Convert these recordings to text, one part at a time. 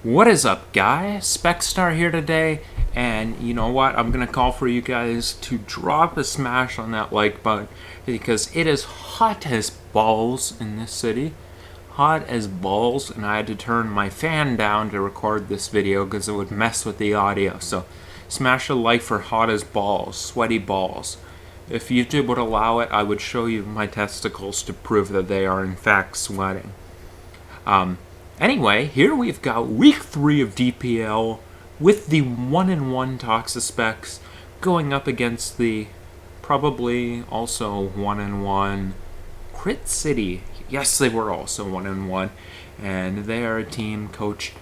What is up, guys? SpecsTar here today, and you know what? I'm gonna call for you guys to drop a smash on that like button because it is hot as balls in this city. Hot as balls, and I had to turn my fan down to record this video because it would mess with the audio. So, smash a like for hot as balls, sweaty balls. If YouTube would allow it, I would show you my testicles to prove that they are in fact sweating. Anyway, here we've got week 3 of DPL with the 1-1 Toxispecs going up against the probably also 1-1 Crit City. Yes, they were also 1-1, and they are a team coached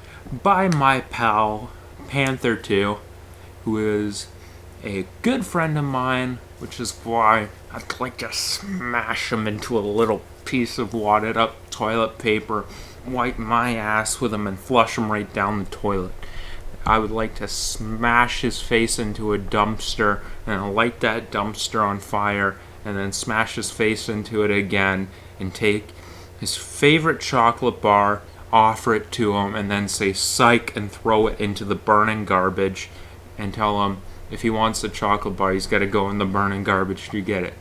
by my pal Panther 2, who is a good friend of mine, which is why I'd like to smash him into a little piece of wadded up toilet paper, wipe my ass with him, and flush him right down the toilet. I would like to smash his face into a dumpster and light that dumpster on fire, and then smash his face into it again and take his favorite chocolate bar, offer it to him, and then say psych and throw it into the burning garbage and tell him if he wants a chocolate bar, he's got to go in the burning garbage to get it.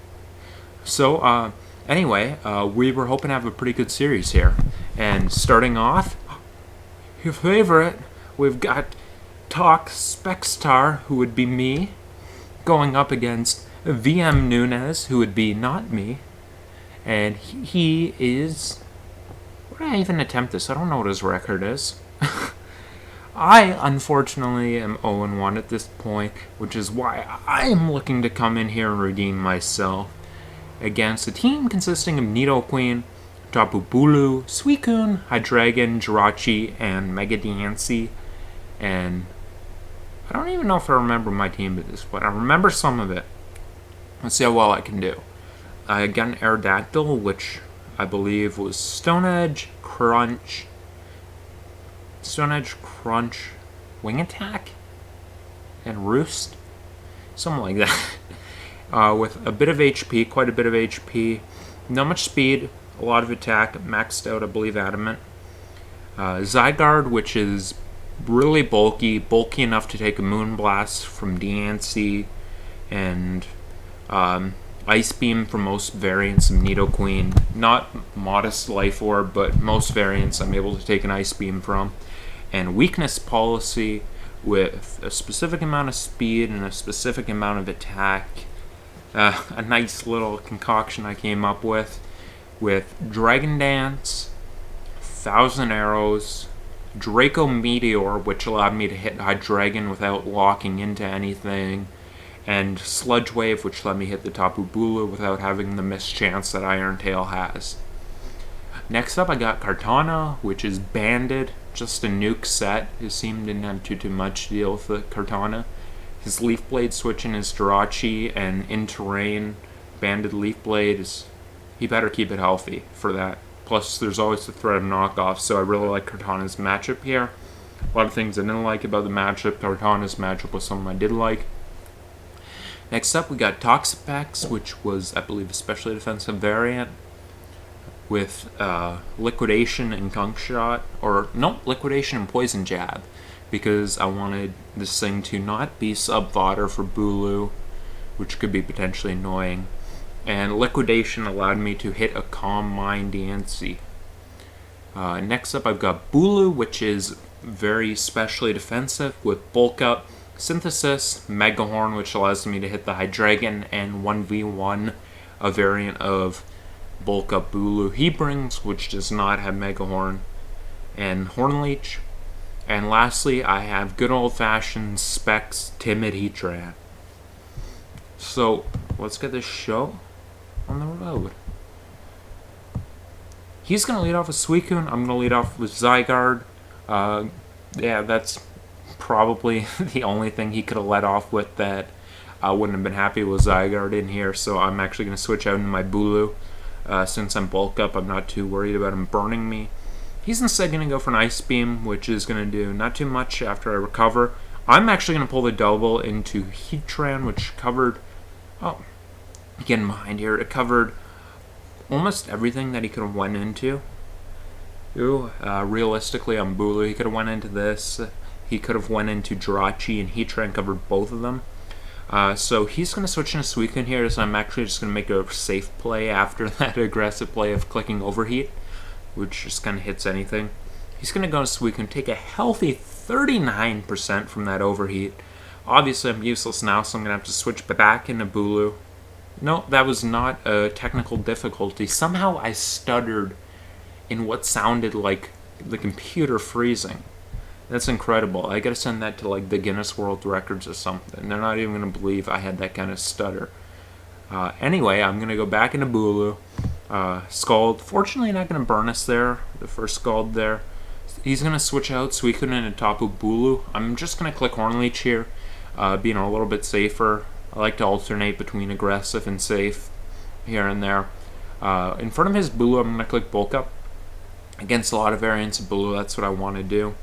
So, anyway, we were hoping to have a pretty good series here. And starting off, your favorite, we've got SpecsTar, who would be me, going up against Vmnunes, who would be not me. And he is... Would I even attempt this? I don't know what his record is. I, unfortunately, am 0-1 at this point, which is why I'm looking to come in here and redeem myself against a team consisting of Nidoqueen, Tapu Bulu, Suicune, Hydreigon, Jirachi, and Megadancy. And I don't even know if I remember my team at this point. I remember some of it. Let's see how well I can do. I got an Aerodactyl, which I believe was Stone Edge, Crunch, Wing Attack, and Roost. Something like that. With a bit of HP, quite a bit of HP. Not much speed, a lot of attack, maxed out, I believe, Adamant. Zygarde, which is really bulky enough to take a Moonblast from DNC, and Ice Beam for most variants of Nidoqueen. Not Modest Life Orb, but most variants I'm able to take an Ice Beam from. And Weakness Policy with a specific amount of speed and a specific amount of attack. A nice little concoction I came up with Dragon Dance, 1,000 Arrows, Draco Meteor, which allowed me to hit Hydreigon without locking into anything, and Sludge Wave, which let me hit the Tapu Bulu without having the mischance that Iron Tail has. Next up, I got Kartana, which is banded, just a nuke set. His team didn't have too much to deal with the Kartana. His Leaf Blade switch in his Jirachi, and in terrain, banded Leaf Blade is... He better keep it healthy for that. Plus, there's always the threat of knockoff, so I really like Kartana's matchup here. A lot of things I didn't like about the matchup. Kartana's matchup was something I did like. Next up, we got Toxapex, which was, I believe, a specially defensive variant with Liquidation and Gunk Shot, or no, Liquidation and Poison Jab, because I wanted this thing to not be sub-fodder for Bulu, which could be potentially annoying. And Liquidation allowed me to hit a Calm Mind DNC. Next up, I've got Bulu, which is very specially defensive with Bulk Up, Synthesis, Mega Horn, which allows me to hit the Hydreigon, and 1v1, a variant of Bulk Up Bulu he brings, which does not have Mega Horn, and Horn Leech. And lastly, I have good old-fashioned Specs Timid Heatran. So, let's get this show on the road. He's going to lead off with Suicune. I'm going to lead off with Zygarde. Yeah, that's probably the only thing he could have led off with that I wouldn't have been happy with Zygarde in here, so I'm actually going to switch out into my Bulu. Since I'm bulk up, I'm not too worried about him burning me. He's instead going to go for an Ice Beam, which is going to do not too much after I recover. I'm actually going to pull the double into Heatran, which covered... Oh, getting behind here. It covered almost everything that he could have went into. Realistically, on Bulu, he could have went into this. He could have went into Jirachi, and Heatran covered both of them. So he's going to switch into Suicune here, so I'm actually just going to make a safe play after that aggressive play of clicking Overheat, which just kind of hits anything. He's going to go to Suicune, take a healthy 39% from that Overheat. Obviously, I'm useless now, so I'm going to have to switch back into Bulu. No, that was not a technical difficulty. Somehow I stuttered in what sounded like the computer freezing. That's incredible. I gotta send that to like the Guinness World Records or something. They're not even gonna believe I had that kind of stutter. Anyway, I'm gonna go back into Bulu. Scald. Fortunately, not gonna burn us there. The first Scald there. He's gonna switch out Suicune into Tapu Bulu. I'm just gonna click Hornleech here, being a little bit safer. I like to alternate between aggressive and safe here and there. In front of his Bulu, I'm gonna click Bulk Up. Against a lot of variants of Bulu, that's what I want to do.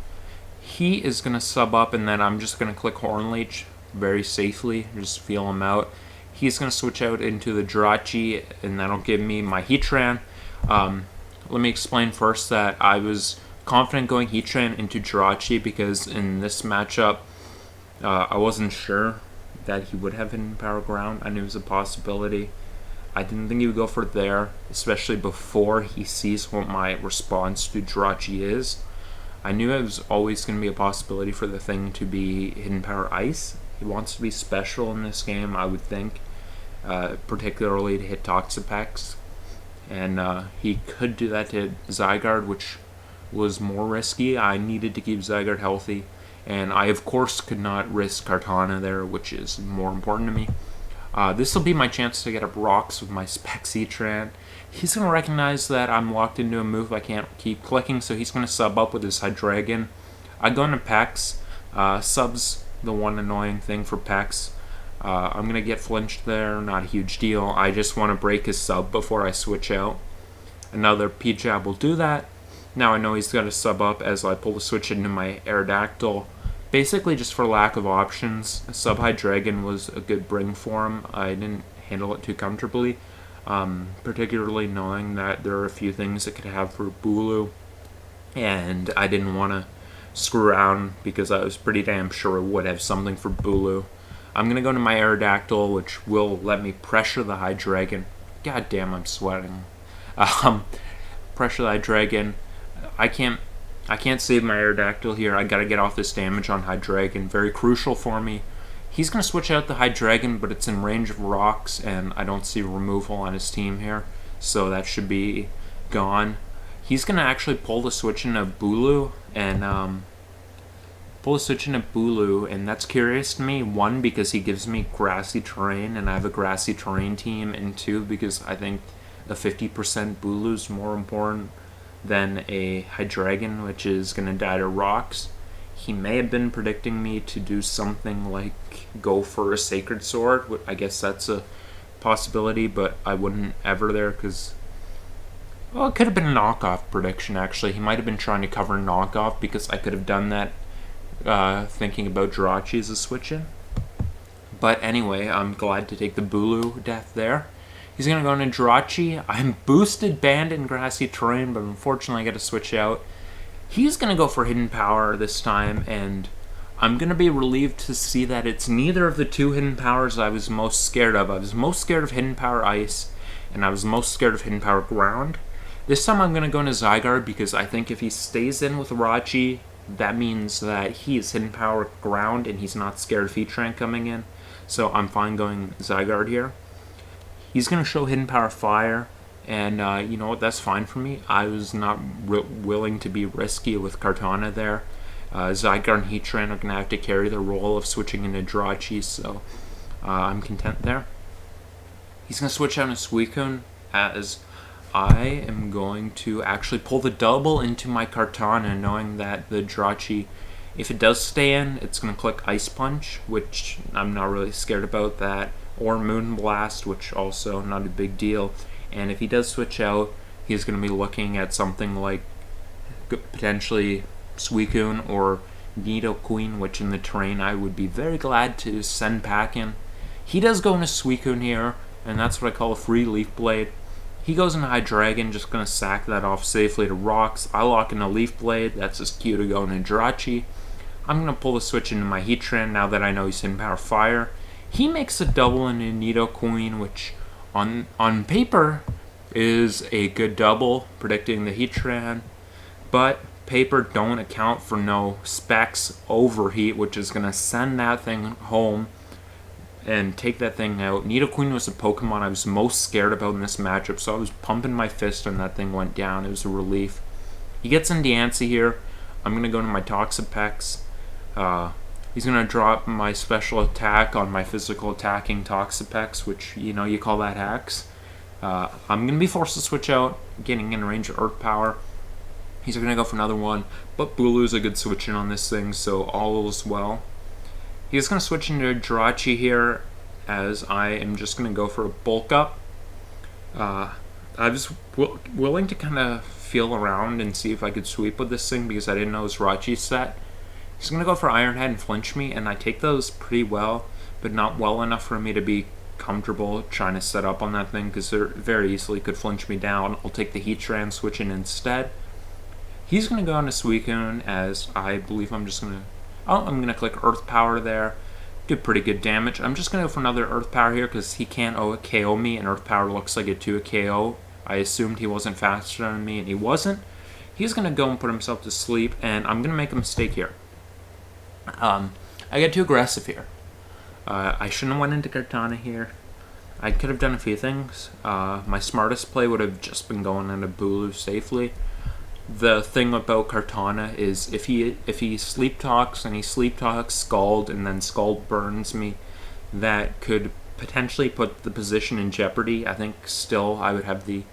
He is going to sub up, and then I'm just going to click Hornleech very safely, just feel him out. He's going to switch out into the Jirachi, and that'll give me my Heatran. Let me explain first that I was confident going Heatran into Jirachi because in this matchup, I wasn't sure that he would have Hidden Power Ground. I knew it was a possibility. I didn't think he would go for it there, especially before he sees what my response to Jirachi is. I knew it was always going to be a possibility for the thing to be Hidden Power Ice. He wants to be special in this game, I would think, particularly to hit Toxapex. And he could do that to Zygarde, which was more risky. I needed to keep Zygarde healthy. And I, of course, could not risk Kartana there, which is more important to me. This will be my chance to get up rocks with my SpecsTar. He's going to recognize that I'm locked into a move I can't keep clicking, so he's going to sub up with his Hydreigon. I go into Pex. Sub's the one annoying thing for Pex. I'm going to get flinched there, not a huge deal. I just want to break his sub before I switch out. Another P-Jab will do that. Now I know he's got to sub up as I pull the switch into my Aerodactyl. Basically just for lack of options. Sub Hydreigon was a good bring for him. I didn't handle it too comfortably. Particularly knowing that there are a few things it could have for Bulu, and I didn't want to screw around because I was pretty damn sure it would have something for Bulu. I'm going to go to my Aerodactyl, which will let me pressure the Hydreigon. God damn, I'm sweating. Pressure the Hydreigon. I can't save my Aerodactyl here. I gotta get off this damage on Hydreigon. Very crucial for me. He's going to switch out the Hydreigon, but it's in range of rocks, and I don't see removal on his team here, so that should be gone. He's going to actually pull the switch into Bulu, and that's curious to me. One, because he gives me grassy terrain, and I have a grassy terrain team, and two, because I think a 50% Bulu is more important than a Hydreigon, which is going to die to rocks. He may have been predicting me to do something like go for a Sacred Sword. I guess that's a possibility, but I wouldn't ever there because, well, it could have been a knockoff prediction, actually. He might have been trying to cover knockoff because I could have done that thinking about Jirachi as a switch-in. But anyway, I'm glad to take the Bulu death there. He's going to go into Jirachi. I'm boosted Bandit in grassy terrain, but unfortunately I got to switch out. He's going to go for Hidden Power this time, and I'm going to be relieved to see that it's neither of the two Hidden Powers I was most scared of. I was most scared of Hidden Power Ice, and I was most scared of Hidden Power Ground. This time I'm going to go into Zygarde, because I think if he stays in with Rachi, that means that he is Hidden Power Ground, and he's not scared of Heatran coming in. So I'm fine going Zygarde here. He's going to show Hidden Power Fire. And you know what, that's fine for me. I was not willing to be risky with Kartana there. Zygarde and Heatran are going to have to carry the role of switching into Jirachi, so I'm content there. He's going to switch out to Suicune, as I am going to actually pull the double into my Kartana, knowing that the Jirachi, if it does stay in, it's going to click Ice Punch, which I'm not really scared about that, or Moonblast, which also not a big deal. And if he does switch out, he's going to be looking at something like potentially Suicune or Nidoqueen, which in the terrain I would be very glad to send back in. He does go into Suicune here, and that's what I call a free Leaf Blade. He goes into High Dragon, just going to sack that off safely to rocks. I lock in a Leaf Blade. That's his cue to go into Jirachi. I'm going to pull the switch into my Heatran now that I know he's in Power Fire. He makes a double into Nidoqueen, which on paper is a good double, predicting the Heatran. But paper don't account for no Specs Overheat, which is going to send that thing home and take that thing out. Nidoqueen was a Pokemon I was most scared about in this matchup, so I was pumping my fist when that thing went down. It was a relief. He gets in Diancie here. I'm going to go to my Toxapex. He's going to drop my special attack on my physical attacking Toxapex, which, you call that hacks. I'm going to be forced to switch out, getting in range of Earth Power. He's going to go for another one, but Bulu's a good switch in on this thing, so all is well. He's going to switch into Jirachi here, as I am just going to go for a bulk up. I was willing to kind of feel around and see if I could sweep with this thing because I didn't know it was Jirachi's set. He's going to go for Iron Head and flinch me, and I take those pretty well, but not well enough for me to be comfortable trying to set up on that thing because they very easily could flinch me down. I'll take the Heatran, switch in instead. He's going to go into Suicune, as I believe I'm just going to... I'm going to click Earth Power there. Do pretty good damage. I'm just going to go for another Earth Power here because he can't KO me, and Earth Power looks like it to a KO. I assumed he wasn't faster than me, and he wasn't. He's going to go and put himself to sleep, and I'm going to make a mistake here. I get too aggressive here. I shouldn't have went into Kartana here. I could have done a few things. My smartest play would have just been going into Bulu safely. The thing about Kartana is if he sleep talks and he sleep talks Scald and then Scald burns me, that could potentially put the position in jeopardy. I think still I would have the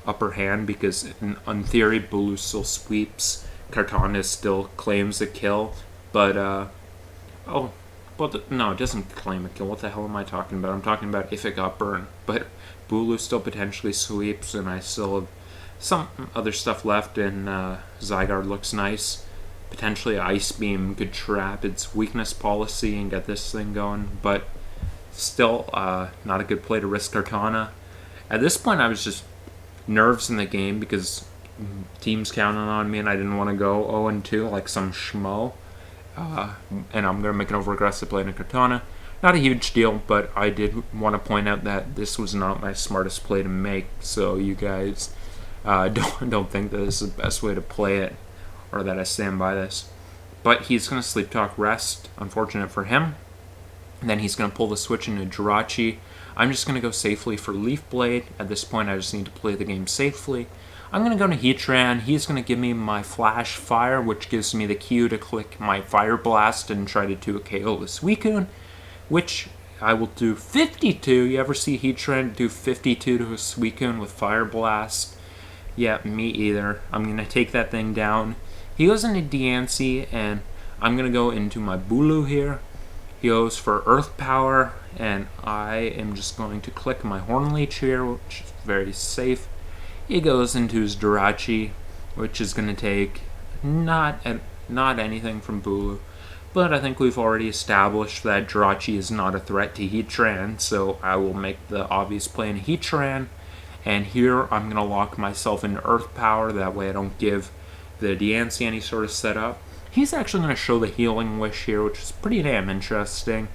upper hand because in theory Bulu still sweeps, Kartana still claims a kill, but no, it doesn't claim a kill. What the hell am I talking about? I'm talking about if it got burned, but Bulu still potentially sweeps, and I still have some other stuff left, and Zygarde looks nice. Potentially Ice Beam could trap its weakness policy and get this thing going, but still not a good play to risk Kartana. At this point I was just nerves in the game because teams counted on me and I didn't want to go 0-2 like some schmo. And I'm going to make an over-aggressive play in Kartana. Not a huge deal, but I did want to point out that this was not my smartest play to make, so you guys don't think that this is the best way to play it, or that I stand by this. But he's going to Sleep Talk Rest, unfortunate for him. And then he's going to pull the switch into Jirachi. I'm just going to go safely for Leaf Blade. At this point, I just need to play the game safely. I'm going to go to Heatran. He's going to give me my Flash Fire, which gives me the cue to click my Fire Blast and try to 2-KO the Suicune, which I will do 52. You ever see Heatran do 52 to a Suicune with Fire Blast? Yeah, me either. I'm going to take that thing down. He goes into Diancie, and I'm going to go into my Bulu here. He goes for Earth Power, and I am just going to click my Hornleech here, which is very safe. He goes into his Jirachi, which is going to take not anything from Bulu. But I think we've already established that Jirachi is not a threat to Heatran, so I will make the obvious play in Heatran. And here I'm going to lock myself into Earth Power, that way I don't give the Diancie any sort of setup. He's actually going to show the Healing Wish here, which is pretty damn interesting.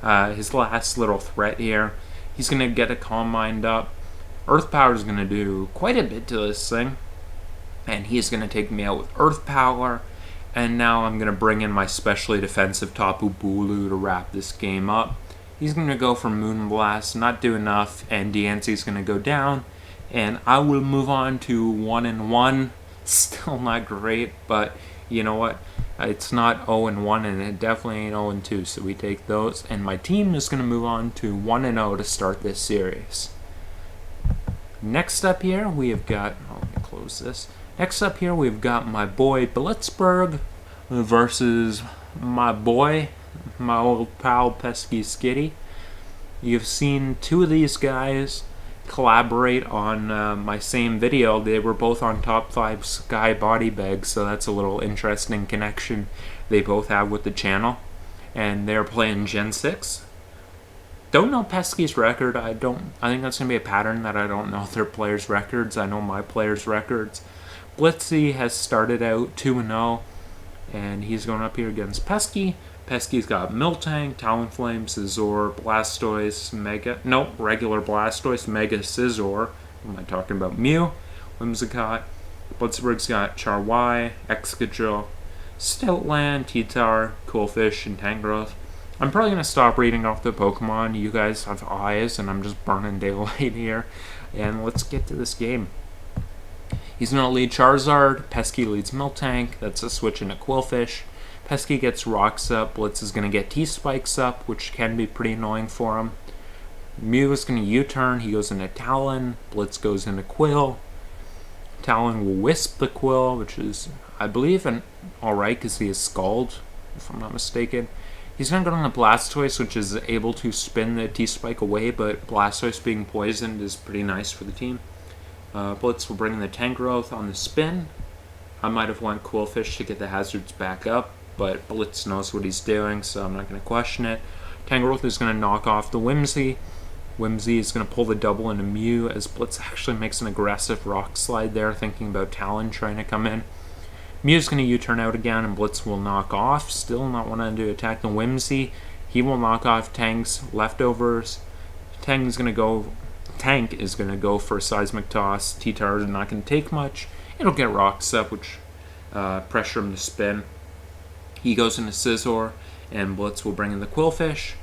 His last little threat here. He's going to get a Calm Mind up. Earth Power is going to do quite a bit to this thing. And he's going to take me out with Earth Power. And now I'm going to bring in my specially defensive Tapu Bulu to wrap this game up. He's going to go for Moonblast, not do enough, and Diancie's going to go down. And I will move on to 1-1. Still not great, but you know what? It's not 0-1, and it definitely ain't 0-2, so we take those. And my team is going to move on to 1-0 to start this series. Next up here, we have got... Oh, let me close this. Next up here, we've got my boy Blitzberg versus my boy, my old pal Pesky Skitty. You've seen two of these guys collaborate on my same video. They were both on top 5 Sky Body Bags, so that's a little interesting connection they both have with the channel. And they're playing Gen 6. Don't know Pesky's record. I think that's gonna be a pattern that I don't know their players' records. I know my players' records. Blitzy has started out 2-0, and he's going up here against Pesky. Pesky's got Miltank, Talonflame, Scizor, Blastoise, regular Blastoise, Mega Scizor. What am I talking about? Mew, Whimsicott. Blitzburg's got Charwy, Excadrill, Stoutland, T-Tar, Coolfish, and Tangrowth. I'm probably going to stop reading off the Pokemon. You guys have eyes, and I'm just burning daylight here. And let's get to this game. He's going to lead Charizard. Pesky leads Miltank. That's a switch into Quillfish. Pesky gets Rocks up. Blitz is going to get T-Spikes up, which can be pretty annoying for him. Mew is going to U-turn. He goes into Talon. Blitz goes into Quill. Talon will Wisp the Quill, which is, I believe, alright because he is Scald, if I'm not mistaken. He's going to go on the Blastoise, which is able to spin the T-Spike away, but Blastoise being poisoned is pretty nice for the team. Blitz will bring in the Tangrowth on the spin. I might have went Quillfish to get the hazards back up, but Blitz knows what he's doing, so I'm not going to question it. Tangrowth is going to knock off the Whimsy. Whimsy is going to pull the double into Mew as Blitz actually makes an aggressive Rock Slide there, thinking about Talon trying to come in. Mew's going to U-turn out again, and Blitz will knock off. Still not wanting to attack the Whimsy. He will knock off Tank's leftovers. Tank is going to go for a Seismic Toss. T-Tar is not going to take much. It'll get Rocks up, which pressure him to spin. He goes into Scizor, and Blitz will bring in the Quillfish.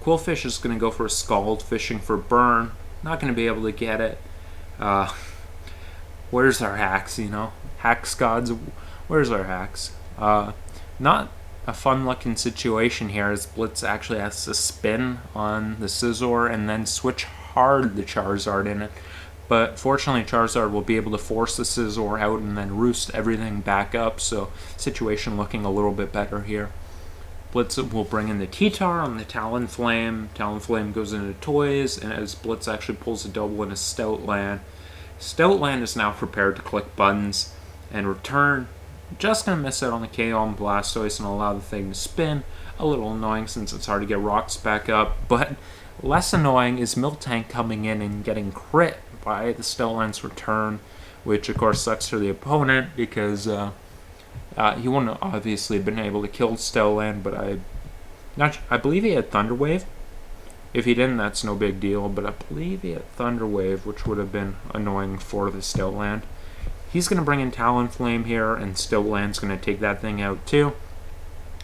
Quillfish is going to go for a Scald, fishing for Burn. Not going to be able to get it. Where's our hacks, Hacks gods, where's our hacks? Not a fun-looking situation here as Blitz actually has to spin on the Scizor and then switch hard the Charizard in it. But fortunately, Charizard will be able to force the Scizor out and then roost everything back up, so situation looking a little bit better here. Blitz will bring in the T-Tar on the Talonflame. Talonflame goes into Toys, and as Blitz actually pulls a double into Stoutland. Stoutland is now prepared to click buttons and return. Just going to miss out on the KO on Blastoise and allow the thing to spin. A little annoying since it's hard to get Rocks back up, but less annoying is Miltank coming in and getting crit by the Stoutland's return, which of course sucks for the opponent because he wouldn't have obviously been able to kill Stoutland, but I believe he had Thunder Wave. If he didn't, that's no big deal, but I believe he had Thunder Wave, which would have been annoying for the Stoutland. He's going to bring in Talonflame here, and Stoutland's going to take that thing out too.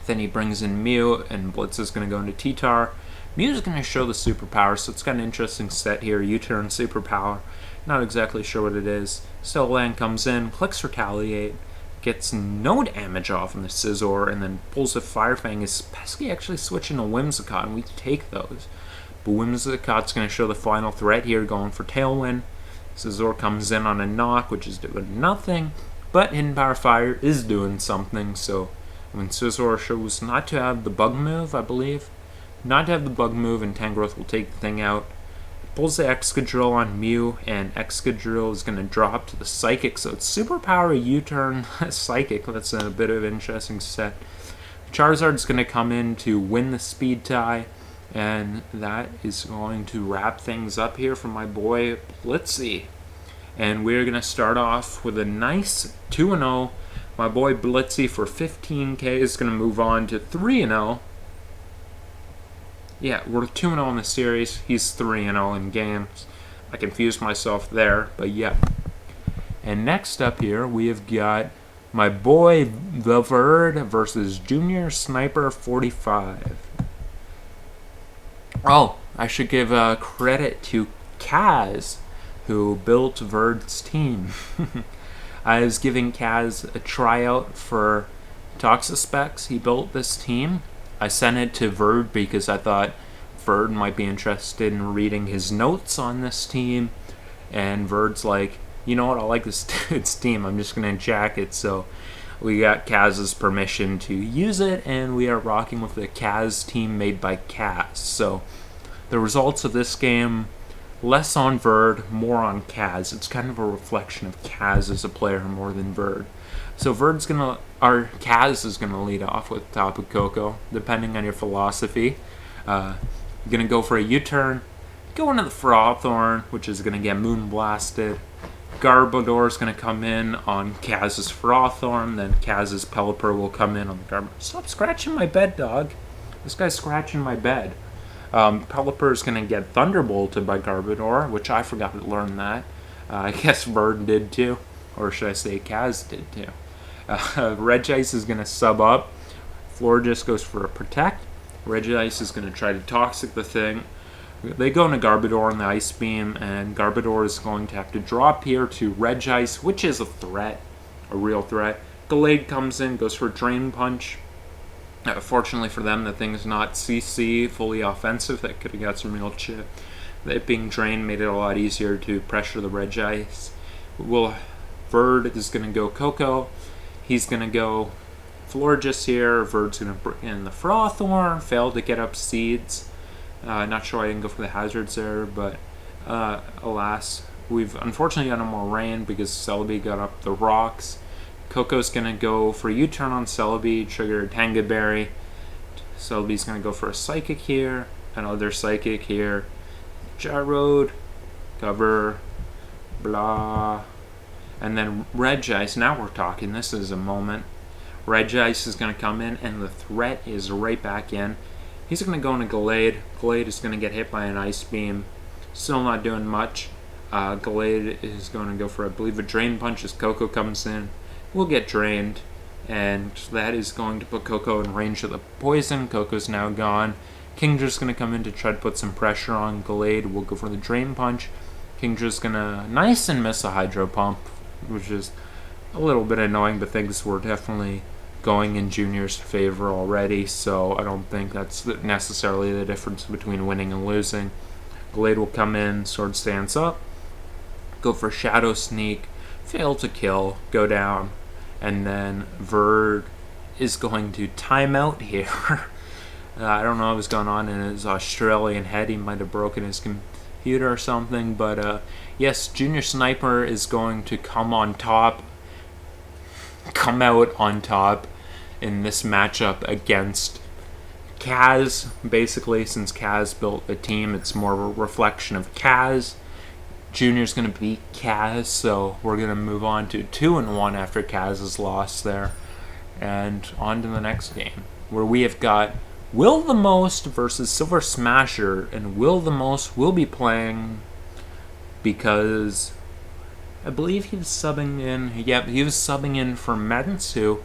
Then he brings in Mew, and Blitz is going to go into T-Tar. Mew's going to show the superpower, so it's got an interesting set here. U-turn superpower. Not exactly sure what it is. Stoutland comes in, clicks Retaliate, gets no damage off on the Scizor, and then pulls a Fire Fang. Is Pesky actually switching to Whimsicott, and we take those. But Whimsicott's going to show the final threat here, going for Tailwind. Scizor comes in on a knock, which is doing nothing, but Hidden Power Fire is doing something, so when Scizor shows not to have the Bug move, I believe, not to have the Bug move, and Tangrowth will take the thing out. Pulls the Excadrill on Mew, and Excadrill is going to drop to the Psychic, so it's Superpower U-turn Psychic. That's a bit of an interesting set. Charizard's going to come in to win the speed tie, and that is going to wrap things up here for my boy Blitzy. And we're going to start off with a nice 2-0. My boy Blitzy for 15k is going to move on to 3-0. Yeah, we're 2-0 in the series. He's 3-0 in games. I confused myself there, but yeah. And next up here, we have got my boy The Verd versus Junior Sniper 45. Oh, I should give credit to Kaz, who built Verd's team. I was giving Kaz a tryout for Toxaspecs. He built this team. I sent it to Verd because I thought Verd might be interested in reading his notes on this team. And Verd's like, you know what, I like this dude's team. I'm just going to jack it. So we got Kaz's permission to use it, and we are rocking with the Kaz team made by Kaz. So the results of this game, less on Verd, more on Kaz. It's kind of a reflection of Kaz as a player more than Verd. So Kaz is gonna lead off with Tapu Koko, depending on your philosophy. Gonna go for a U-turn. Go into the Frothorn, which is gonna get moon blasted. Garbodor is gonna come in on Kaz's Frothorn, then Kaz's Pelipper will come in on the Garbodor. Stop scratching my bed, dog. This guy's scratching my bed. Pelipper is gonna get Thunderbolted by Garbodor, which I forgot to learn that. I guess Vern did too, or should I say Kaz did too. Regice is gonna sub up. Florges goes for a Protect. Regice is going to try to Toxic the thing. They go into Garbodor on the Ice Beam, and Garbodor is going to have to drop here to Regice, which is a threat, a real threat. Gallade comes in, goes for Drain Punch. Fortunately for them, the thing is not CC, fully offensive. That could have got some real chip. It being drained made it a lot easier to pressure the Regice. Verd is going to go Coco. He's going to go Florges here. Verd's going to bring in the Frothorn. Failed to get up Seeds. Not sure I didn't go for the hazards there, but alas. We've unfortunately got no more rain because Celebi got up the rocks. Coco's going to go for a U-turn on Celebi, trigger Tanga Berry. Celebi's going to go for a Psychic here, another Psychic here. Gyroad, cover, blah. And then Regice, now we're talking, this is a moment. Regice is going to come in, and the threat is right back in. He's going to go into Gallade. Gallade is going to get hit by an Ice Beam. Still not doing much. Gallade is going to go for, I believe, a Drain Punch as Coco comes in. We'll get drained, and that is going to put Coco in range of the poison. Coco's now gone. Kingdra's going to come in to try to put some pressure on Gallade. We'll go for the Drain Punch. Kingdra's going to nice and miss a Hydro Pump, which is a little bit annoying, but things were definitely going in Junior's favor already, so I don't think that's necessarily the difference between winning and losing. Gallade will come in, Sword Stance up, go for Shadow Sneak, fail to kill, go down, and then Verd is going to time out here. I don't know what was going on in his Australian head. He might have broken his computer or something, but yes, Junior Sniper is going to come out on top in this matchup against Kaz. Basically, since Kaz built a team, it's more of a reflection of Kaz. Junior's going to beat Kaz, so we're going to move on to 2-1 after Kaz is lost there. And on to the next game, where we have got Will the Most versus Silver Smasher, and Will the Most will be playing because I believe he was subbing in. Yep, he was subbing in for Mensu.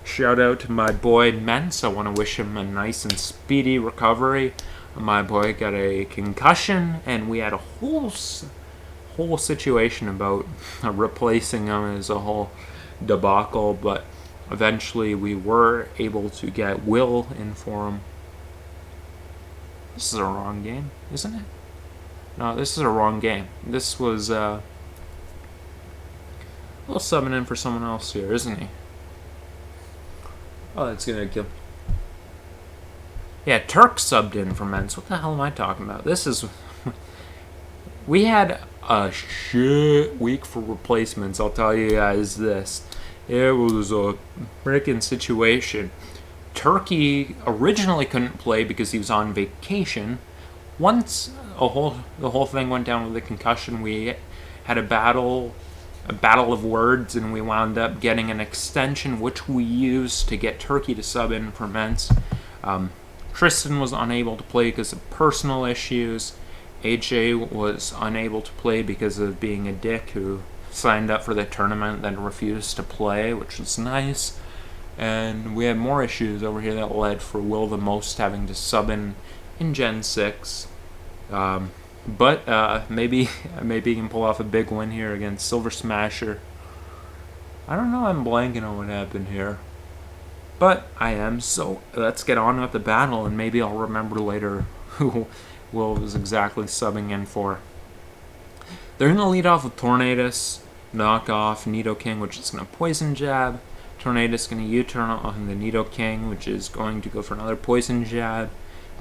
Shout out to my boy Mens. I want to wish him a nice and speedy recovery. My boy got a concussion, and we had a whole situation about replacing him as a whole debacle, but eventually we were able to get Will in for him. This is a wrong game, isn't it? No, this is a wrong game. This was Will subbing in for someone else here, isn't he? Oh, that's gonna kill. Yeah, Turk subbed in for Men's. What the hell am I talking about? This is... We had a shit week for replacements, I'll tell you guys this. It was a freaking situation. Turkey originally couldn't play because he was on vacation. Once the whole thing went down with a concussion, we had a battle of words, and we wound up getting an extension which we used to get Turkey to sub in for Ments. Tristan was unable to play because of personal issues. AJ was unable to play because of being a dick who signed up for the tournament then refused to play, which was nice. And we had more issues over here that led for Will the Most having to sub in Gen 6. But maybe he can pull off a big win here against Silver Smasher. I don't know, I'm blanking on what happened here. But I am, so let's get on with the battle, and maybe I'll remember later who Will was exactly subbing in for. They're going to lead off with Tornadus, knock off Nidoking, which is going to Poison Jab. Tornadus going to U-turn on the Nidoking, which is going to go for another Poison Jab.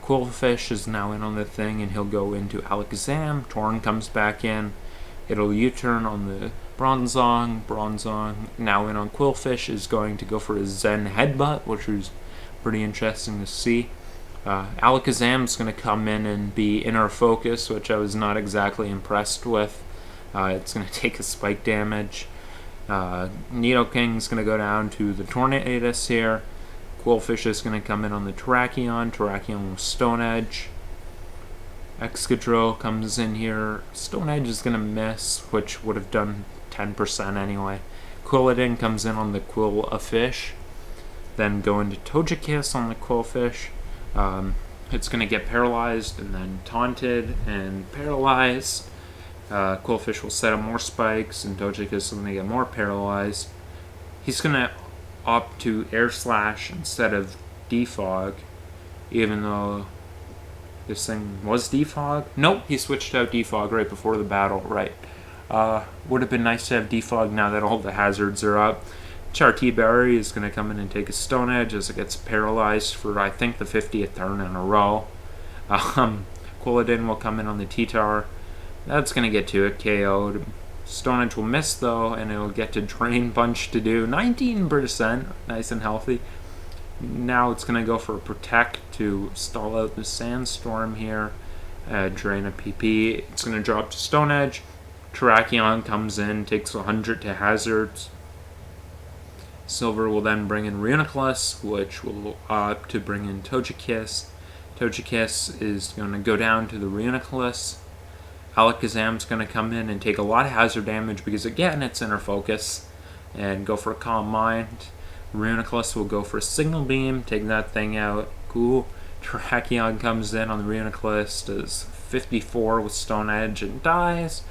Quillfish is now in on the thing, and he'll go into Alakazam. Torn comes back in. It'll U-turn on the Bronzong. Bronzong, now in on Quillfish, is going to go for a Zen Headbutt, which was pretty interesting to see. Alakazam's going to come in and be Inner Focus, which I was not exactly impressed with. It's going to take a spike damage. Nidoking's going to go down to the Tornadus here. Quillfish is going to come in on the Terrakion. Terrakion with Stone Edge. Excadrill comes in here. Stone Edge is going to miss, which would have done 10% anyway. Quilladin comes in on the Quillfish. Then go into Togekiss on the Quillfish. It's going to get paralyzed and then taunted and paralyzed. Quillfish will set up more spikes and Togekiss is going to get more paralyzed. He's going to opt to Air Slash instead of Defog, even though this thing was Defog. Nope, he switched out Defog right before the battle, right. Would have been nice to have Defog now that all the hazards are up. Chartiberry is going to come in and take a Stone Edge as it gets paralyzed for, I think, the 50th turn in a row. Quilladin will come in on the T-Tar. That's going to get to it, KO'd. Stone Edge will miss, though, and it'll get to Drain Punch to do 19%, nice and healthy. Now it's going to go for a Protect to stall out the Sandstorm here. Drain a PP. It's going to drop to Stone Edge. Terrakion comes in, takes 100 to hazards. Silver will then bring in Reuniclus, which will opt to bring in Togekiss. Togekiss is going to go down to the Reuniclus. Alakazam's going to come in and take a lot of hazard damage because, again, it's Inner Focus. And go for a Calm Mind. Reuniclus will go for a Signal Beam, take that thing out. Cool. Terrakion comes in on the Reuniclus, does 54 with Stone Edge and dies.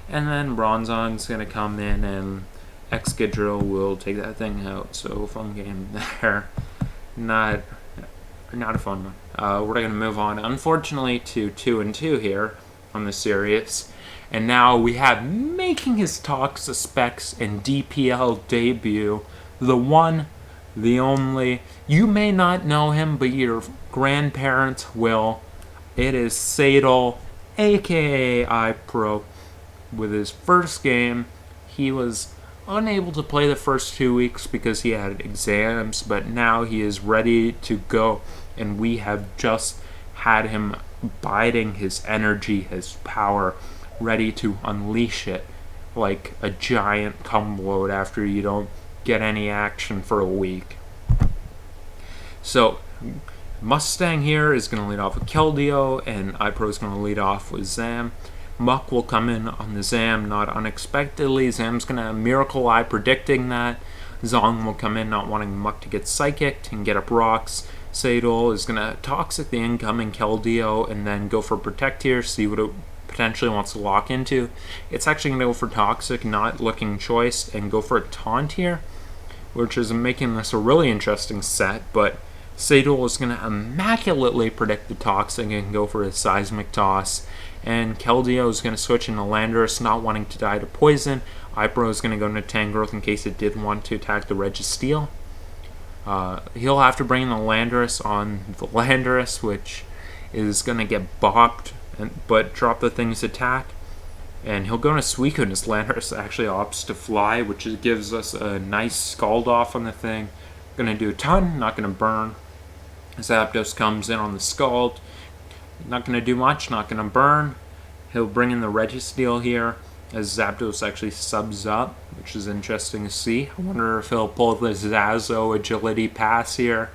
And then Bronzong's going to come in and Excadrill will take that thing out. So fun game there. Not a fun one. We're going to move on, unfortunately, to 2-2 here on the series. And now we have making his Toxic Specs and DPL debut, the one, the only. You may not know him, but your grandparents will. It is Sadal, aka iPro. With his first game, he was unable to play the first 2 weeks because he had exams, but now he is ready to go, and we have just had him biding his energy, his power, ready to unleash it like a giant cumload after you don't get any action for a week. So Mustang here is going to lead off with Keldeo, and iPro is going to lead off with Zam. Muck will come in on the Zam, not unexpectedly. Zam's going to Miracle Eye, predicting that. Zong will come in, not wanting Muck to get Psychicked and get up rocks. Sadal is going to Toxic the incoming Keldeo and then go for Protect here, see what it potentially wants to lock into. It's actually going to go for Toxic, not looking choice, and go for a Taunt here, which is making this a really interesting set, but Sadal is going to immaculately predict the Toxic and go for a Seismic Toss. And Keldeo is going to switch into Landorus, not wanting to die to Poison. iPro is going to go into Tangrowth in case it did want to attack the Registeel. He'll have to bring the Landorus on the Landorus, which is going to get bopped, but drop the thing's attack. And he'll go into Suicune. His Landorus actually opts to fly, which gives us a nice Scald Off on the thing. Going to do a ton, not going to burn. Zapdos comes in on the Scald. Not going to do much, not going to burn. He'll bring in the Registeel here as Zapdos actually subs up, which is interesting to see. I wonder if he'll pull the Zazo Agility Pass here.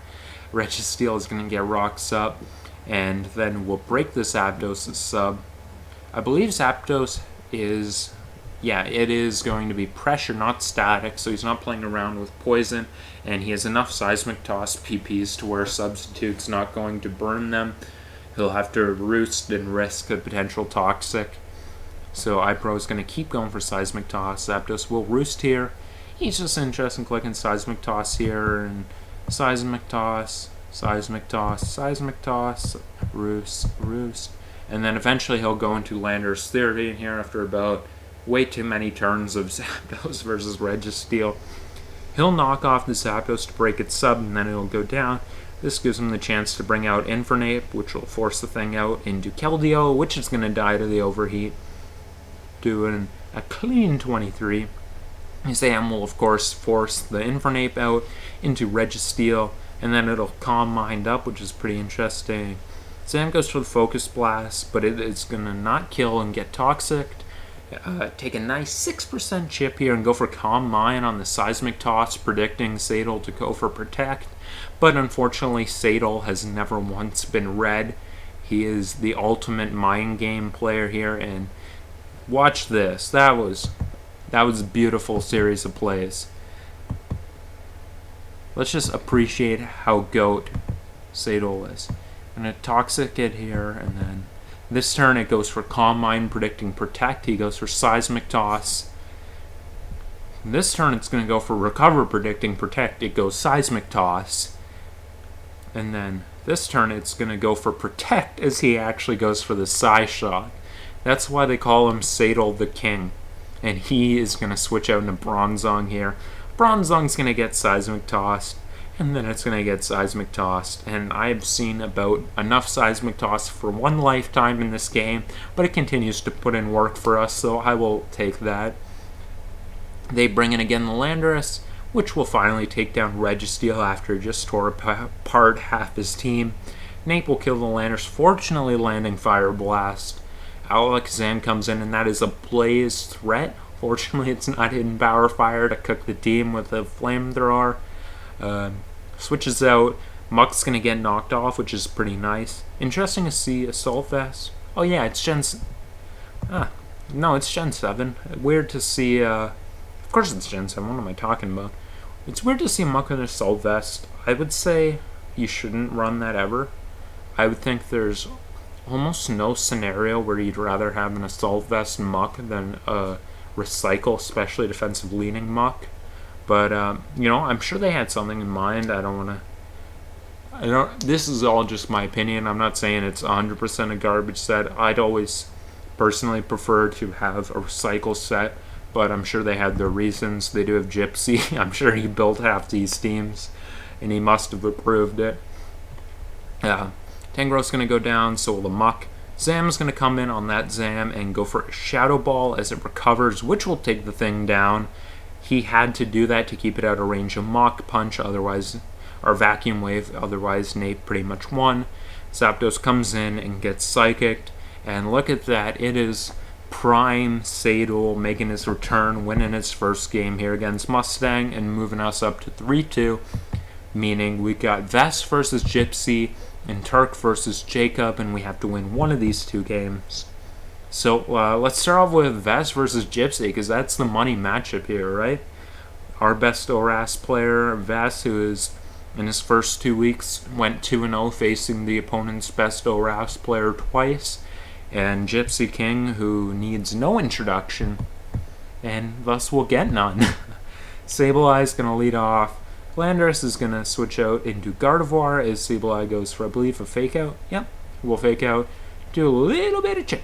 Registeel is going to get rocks up, and then we'll break the Zapdos' sub. I believe Zapdos is, it is going to be pressure, not static, so he's not playing around with poison, and he has enough Seismic Toss PPs to where Substitute's not going to burn them. He'll have to Roost and risk a potential Toxic. So iPro is going to keep going for Seismic Toss. Zapdos will Roost here. He's just interested in clicking Seismic Toss here, and Seismic Toss, Seismic Toss, Seismic Toss, Roost, Roost. And then eventually he'll go into Landorus Theory in here after about way too many turns of Zapdos versus Registeel. He'll knock off the Zapdos to break its sub, and then it'll go down. This gives him the chance to bring out Infernape, which will force the thing out into Keldeo, which is going to die to the overheat, doing a clean 23. Zam will, of course, force the Infernape out into Registeel. and then it'll Calm Mind up, which is pretty interesting. Zam goes for the Focus Blast, but it's going to not kill and get Toxic. Take a nice 6% chip here and go for Calm Mind on the Seismic Toss, predicting Sadel to go for Protect. But unfortunately, Sadel has never once been red. He is the ultimate mind game player here, and watch this. That was a beautiful series of plays. Let's just appreciate how GOAT Sadel is. I'm going to Toxic it here, and then this turn it goes for Calm Mind, predicting Protect. He goes for Seismic Toss. This turn it's going to go for Recover, predicting Protect. It goes Seismic Toss. And then this turn it's going to go for Protect as he actually goes for the Psy Shot. That's why they call him Sadel the King. And he is going to switch out into Bronzong here. Bronzong's going to get Seismic Tossed, and then it's going to get Seismic Tossed. And I've seen about enough Seismic Toss for one lifetime in this game, but it continues to put in work for us, so I will take that. They bring in again the Landorus, which will finally take down Registeel after it just tore apart half his team. Nape will kill the Landorus, fortunately landing Fire Blast. Alakazam comes in, and that is a Blaze threat. Fortunately, it's not in Power Fire to cook the team with a Flamethrower. Switches out. Muck's going to get knocked off, which is pretty nice. Interesting to see Assault Vest. Oh yeah, it's Gen... no, it's Gen 7. Weird to see... of course it's Gen 7. What am I talking about? It's weird to see Muck with Assault Vest. I would say you shouldn't run that ever. I would think there's almost no scenario where you'd rather have an Assault Vest Muck than a Recycle, especially defensive leaning Muck. But, I'm sure they had something in mind. This is all just my opinion. I'm not saying it's 100% a garbage set. I'd always personally prefer to have a Recycle set, but I'm sure they had their reasons. They do have Gypsy. I'm sure he built half these teams, and he must have approved it. Tangro's going to go down, so will the Muck. Zam's going to come in on that Zam and go for a Shadow Ball as it recovers, which will take the thing down. He had to do that to keep it out of range of Mach Punch, otherwise, or Vacuum Wave, otherwise Nape pretty much won. Zapdos comes in and gets Psychicked, and look at that, it is Prime Sadel making his return, winning his first game here against Mustang, and moving us up to 3-2, meaning we got Vest versus Gypsy, and Turk versus Jacob, and we have to win one of these two games. So let's start off with Vest versus Gypsy, because that's the money matchup here, right? Our best ORAS player, Vest, who is in his first 2 weeks went 2-0, facing the opponent's best ORAS player twice, and Gypsy King, who needs no introduction, and thus will get none. Sableye is going to lead off. Landorus is going to switch out into Gardevoir as Sableye goes for, I believe, a Fake Out. Yep, we'll Fake Out. Do a little bit of chip.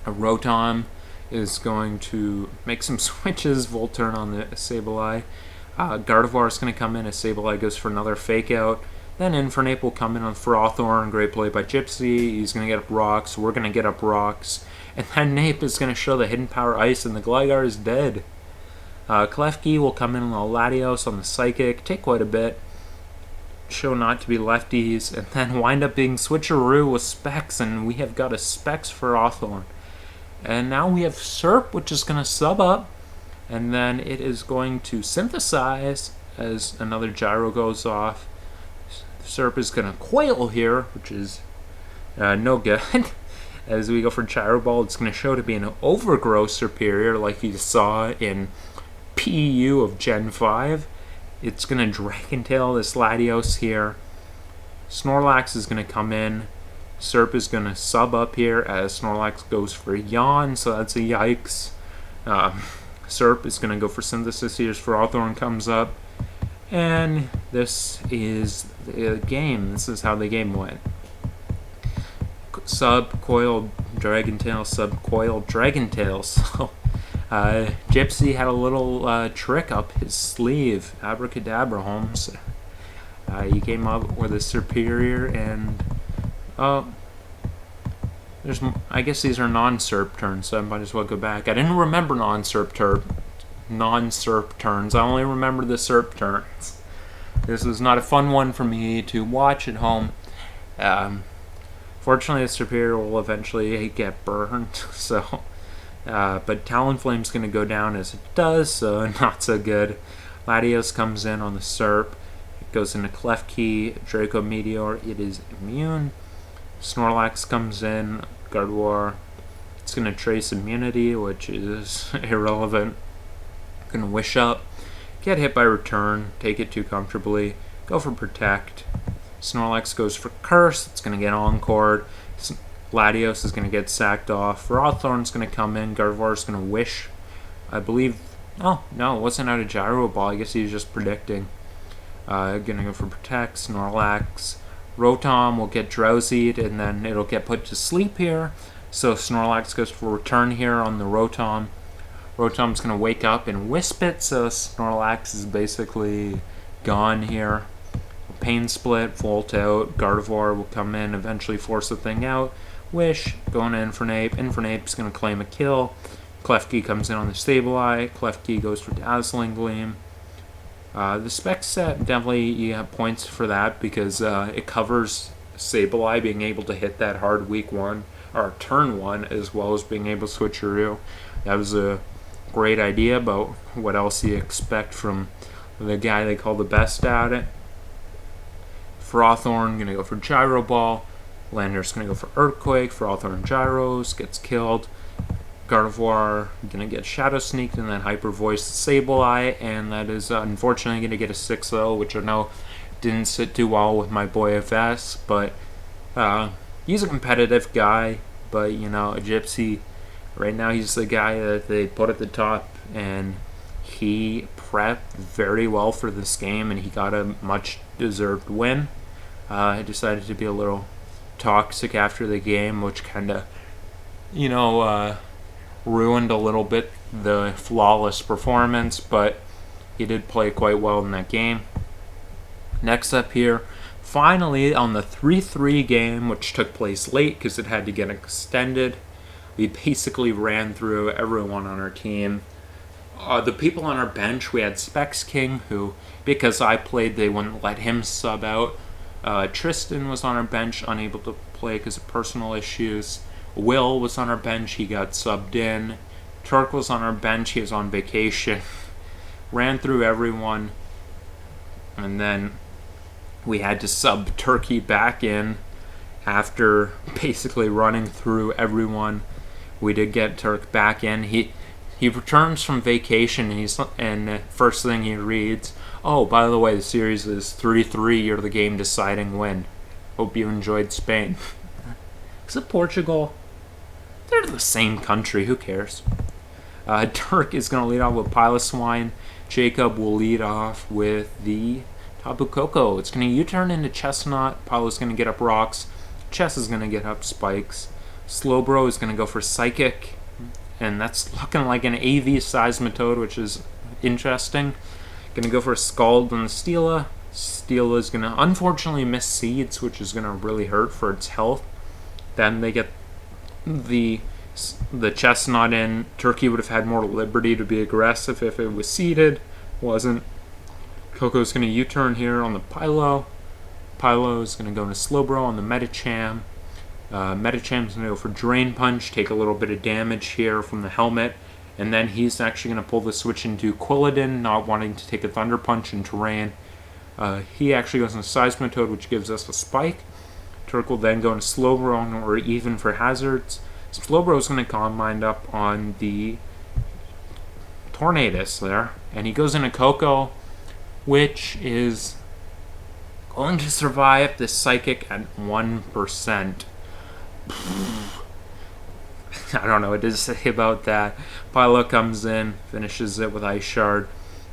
A Rotom is going to make some switches. Volturn on the Sableye. Gardevoir is going to come in as Sableye goes for another Fake Out. Then Infernape will come in on Frauthorn. Great play by Gypsy. He's going to get up Rocks. We're going to get up Rocks. And then Nape is going to show the Hidden Power Ice, and the Gligar is dead. Klefki will come in on the Latios on the Psychic, take quite a bit, show not to be lefties, and then wind up being Switcheroo with Specs, and we have got a Specs for Hawthorne. And now we have Serp, which is going to sub up, and then it is going to Synthesize as another Gyro goes off. Serp is going to Coil here, which is no good. As we go for Gyro Ball, it's going to show to be an Overgrowth superior, like you saw in PU of Gen 5. It's going to Dragon Tail this Latios here. Snorlax is going to come in. Serp is going to sub up here as Snorlax goes for Yawn, so that's a yikes. Serp is going to go for Synthesis here as Frauthorn comes up. And this is the game. This is how the game went. Sub-Coil Dragon Tail, Sub-Coil Dragon Tail. So Gypsy had a little trick up his sleeve. Abracadabra, Holmes. He came up with a superior, and I guess these are non-Serp turns, so I might as well go back. I didn't remember non-Serp turns. I only remember the Serp turns. This is not a fun one for me to watch at home. Fortunately, the Superior will eventually get burned, so... but Talonflame's going to go down as it does, so not so good. Latios comes in on the SERP. It goes into Klefki, Draco Meteor. It is immune. Snorlax comes in, Gardevoir. It's going to trace immunity, which is irrelevant. Going to Wish Up. Get hit by Return. Take it too comfortably. Go for Protect. Snorlax goes for Curse. It's going to get Encored. Latios is going to get sacked off. Rothorn's going to come in. Gardevoir's going to Wish. I believe... Oh, no, it wasn't out of Gyro Ball. I guess he was just predicting. Going to go for Protect. Snorlax. Rotom will get Drowsied, and then it'll get put to sleep here. So Snorlax goes for Return here on the Rotom. Rotom's going to wake up and Wisp it, so Snorlax is basically gone here. Pain Split, Volt out. Gardevoir will come in, eventually force the thing out. Wish, going to Infernape. Infernape's going to claim a kill. Klefki comes in on the Sableye. Klefki goes for Dazzling Gleam. The Specs set, definitely you have points for that because it covers Sableye being able to hit that hard week 1 or turn 1 as well as being able to switcheroo. That was a great idea, but what else do you expect from the guy they call the best at it? Frothorn going to go for Gyro Ball. Lander's going to go for Earthquake. Frothorn Gyros, gets killed. Gardevoir going to get Shadow Sneaked and then Hyper Voice Sableye, and that is unfortunately going to get a 6-0, which I know didn't sit too well with my boy FS, but he's a competitive guy, but you know, a Gypsy, right now he's the guy that they put at the top, and he prepped very well for this game, and he got a much deserved win. He decided to be a little toxic after the game, which kind of, you know, ruined a little bit the flawless performance, but he did play quite well in that game. Next up here, finally on the 3-3 game, which took place late because it had to get extended, we basically ran through everyone on our team. The people on our bench, we had Specs King, who, because I played, they wouldn't let him sub out. Tristan was on our bench, unable to play because of personal issues. Will was on our bench, he got subbed in. Turk was on our bench, he was on vacation. Ran through everyone. And then we had to sub Turkey back in after basically running through everyone. We did get Turk back in. He returns from vacation and first thing he reads, "Oh, by the way, the series is 3-3. You're the game deciding win. Hope you enjoyed Spain." Is it Portugal? They're the same country. Who cares? Turk is going to lead off with Piloswine. Jacob will lead off with the Tapu Koko. It's going to U-turn into Chestnut. Pilo's going to get up Rocks. Chess is going to get up Spikes. Slowbro is going to go for Psychic. And that's looking like an AV Seismitoad, which is interesting. Going to go for a Scald on the Steela. Steela is going to unfortunately miss Seeds, which is going to really hurt for its health. Then they get the Chestnut in. Turkey would have had more liberty to be aggressive if it was seeded. Wasn't. Coco's going to U-turn here on the Pilo. Pilo is going to go into Slowbro on the Medicham. Medicham's going to go for Drain Punch, take a little bit of damage here from the helmet, and then he's actually going to pull the switch into Quilladin, not wanting to take a Thunder Punch in terrain. He actually goes into Seismitoad, which gives us a Spike. Turk will then go into Slowbro or even for Hazards. Slowbro is going to Calm Mind up on the Tornadus there, and he goes into Coco, which is going to survive the Psychic at 1%. I don't know what to say about that. Pilo comes in, finishes it with Ice Shard.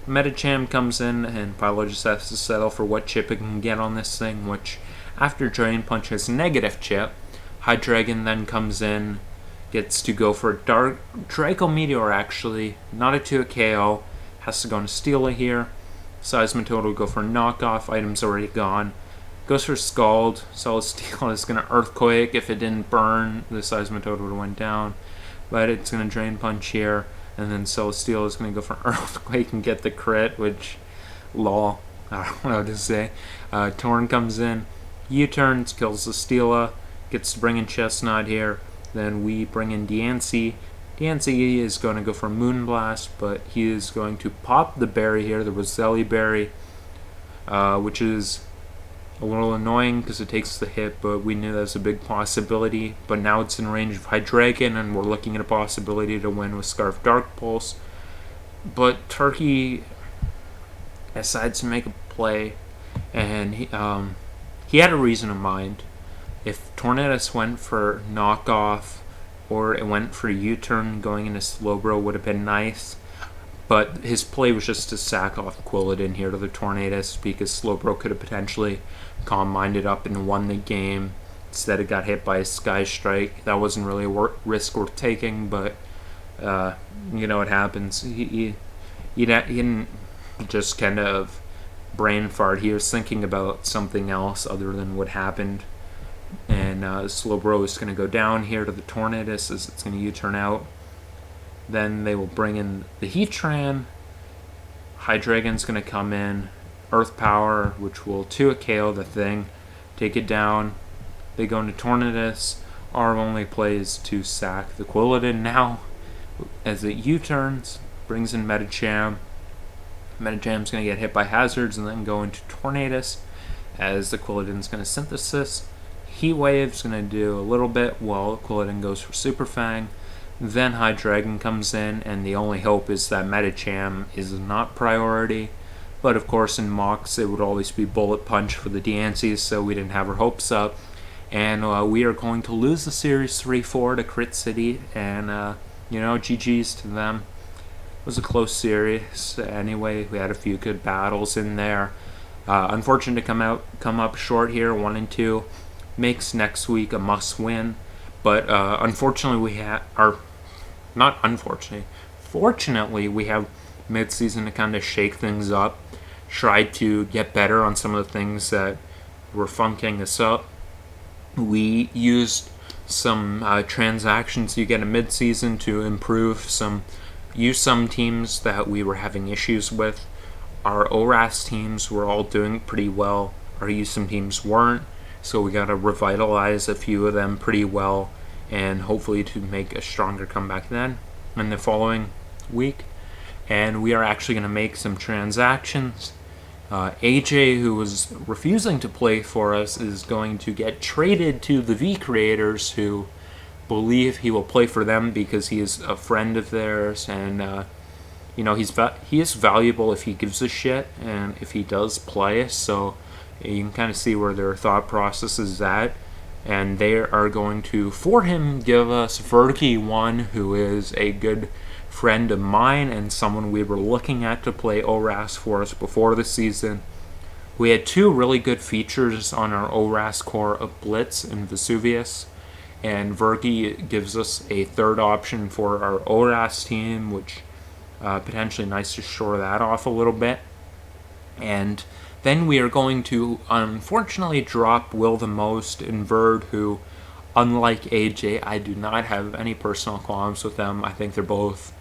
Medicham comes in, and Pilo just has to settle for what chip it can get on this thing, which, after Drain Punch, has negative chip. Hydreigon then comes in, gets to go for a Draco Meteor, actually, not a 2 KO. Has to go into Steela here. Seismitoad will go for knockoff, items already gone. Goes for Scald. Celesteela is going to Earthquake. If it didn't burn, the Seismitoad would have went down. But it's going to Drain Punch here. And then Celesteela is going to go for Earthquake and get the crit, which, lol. I don't know what to say. Torn comes in, U-turns, kills the Steela, gets to bring in Chestnut here. Then we bring in Diancie. Diancie is going to go for Moonblast, but he is going to pop the berry here, the Roselli berry, which is a little annoying because it takes the hit, but we knew that was a big possibility. But now it's in range of Hydreigon, and we're looking at a possibility to win with Scarf Dark Pulse. But Turkey decides to make a play, and he had a reason in mind. If Tornadus went for knockoff or it went for U-turn going into Slowbro would have been nice. But his play was just to sack off Quilladin here to the Tornadus because Slowbro could have potentially calm minded up and won the game. Instead, it got hit by a Sky Strike. That wasn't really a risk worth taking, but it happens. He didn't just kind of brain fart. He was thinking about something else other than what happened. And Slowbro is going to go down here to the Tornadus as it's going to U-turn out. Then they will bring in the Heatran. Hydreigon's going to come in. Earth Power, which will 2-hit KO the thing. Take it down. They go into Tornadus. Our only plays to sack the Quilladin now. As it U-turns, brings in Medicham. Medicham's going to get hit by Hazards and then go into Tornadus. As the Quilladin's going to Synthesis. Heat Wave's going to do a little bit while Quilladin goes for Super Fang. Then Hydreigon comes in, and the only hope is that Medicham is not priority. But of course, in Mox, it would always be Bullet Punch for the Diancies, so we didn't have our hopes up. And we are going to lose the Series 3-4 to Crit City, and GG's to them. It was a close series. Anyway, we had a few good battles in there. Unfortunate to come up short here, 1-2. Makes next week a must-win. But unfortunately, fortunately, we have mid-season to kind of shake things up, try to get better on some of the things that were funking us up. We used some transactions you get in mid-season to improve use some teams that we were having issues with. Our ORAS teams were all doing pretty well. Our USM teams weren't, so we got to revitalize a few of them pretty well, and hopefully to make a stronger comeback then in the following week. And we are actually going to make some transactions. AJ, who was refusing to play for us, is going to get traded to the V Creators, who believe he will play for them because he is a friend of theirs, and he is valuable if he gives a shit and if he does play us. So you can kind of see where their thought process is at. And they are going to, for him, give us Verky1, who is a good friend of mine and someone we were looking at to play ORAS for us before the season. We had two really good features on our ORAS core of Blitz and Vesuvius, and Verky gives us a third option for our ORAS team, which potentially nice to shore that off a little bit. And then we are going to, unfortunately, drop Will the Most and Verd, who, unlike AJ, I do not have any personal qualms with them. I think they're both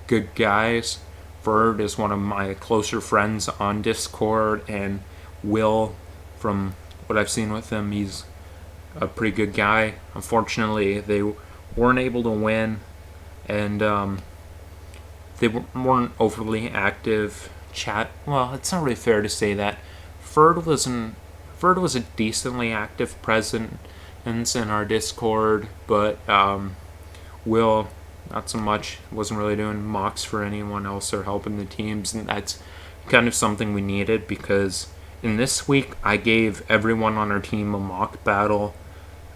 good guys. Verd is one of my closer friends on Discord, and Will, from what I've seen with him, he's a pretty good guy. Unfortunately, they weren't able to win, and they weren't overly active. Well, it's not really fair to say that. Ferd was a decently active presence in our Discord, but Will, not so much. Wasn't really doing mocks for anyone else or helping the teams, and that's kind of something we needed, because in this week I gave everyone on our team a mock battle.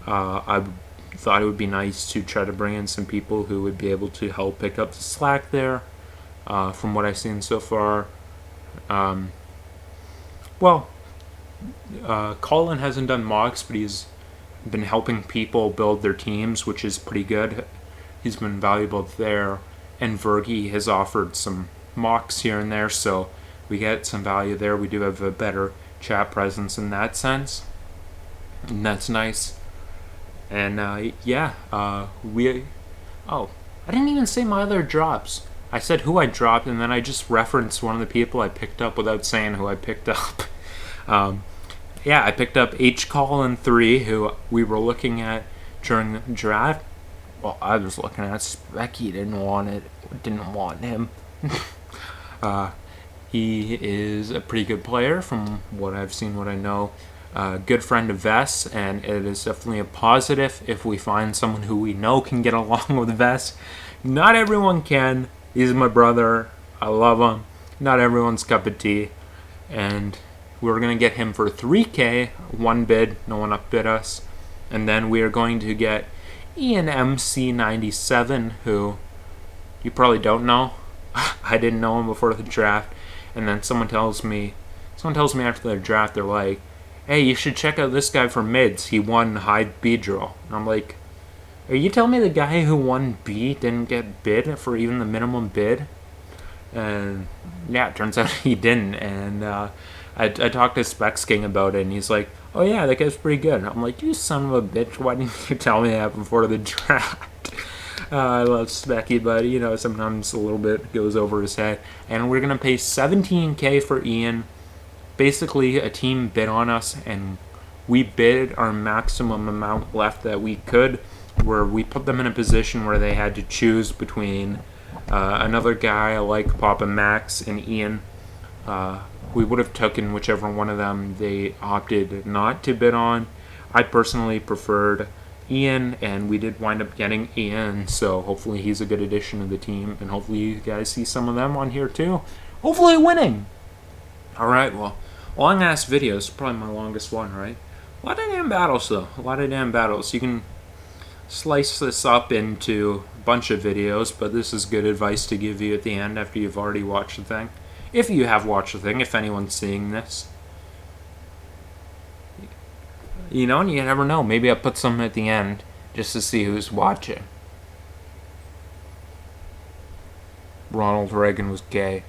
I thought it would be nice to try to bring in some people who would be able to help pick up the slack there. From what I've seen so far, Colin hasn't done mocks, but he's been helping people build their teams, which is pretty good. He's been valuable there. And Vergy has offered some mocks here and there, so we get some value there. We do have a better chat presence in that sense, and that's nice. And I didn't even say my other drops. I said who I dropped, and then I just referenced one of the people I picked up without saying who I picked up. Yeah, I picked up H. Colin 3, who we were looking at during the draft. Well, I was looking at Specky, didn't want him. He is a pretty good player from what I've seen, what I know. Good friend of Vess, and it is definitely a positive if we find someone who we know can get along with Vess. Not everyone can. He's my brother. I love him. Not everyone's cup of tea. And we were going to get him for $3K, one bid, no one upbid us. And then we are going to get Ian MC97, who you probably don't know. I didn't know him before the draft. And then someone tells me after the draft, they're like, hey, you should check out this guy for mids. He won high B draw. And I'm like, are you telling me the guy who won B didn't get bid for even the minimum bid? And yeah, it turns out he didn't. And I talked to Specs King about it, and he's like, oh yeah, that guy's pretty good. I'm like, you son of a bitch, why didn't you tell me that before the draft? I love Specky, but you know, sometimes a little bit goes over his head. And we're going to pay $17K for Ian. Basically, a team bid on us, and we bid our maximum amount left that we could, where we put them in a position where they had to choose between another guy like Papa Max and Ian. We would have taken whichever one of them they opted not to bid on. I personally preferred Ian, and we did wind up getting Ian, so hopefully he's a good addition to the team, and hopefully you guys see some of them on here too. Hopefully winning! Alright, well, long-ass video is probably my longest one, right? A lot of damn battles, though. A lot of damn battles. You can slice this up into a bunch of videos, but this is good advice to give you at the end after you've already watched the thing. If you have watched the thing, if anyone's seeing this. You know, and you never know. Maybe I'll put some at the end just to see who's watching. Ronald Reagan was gay.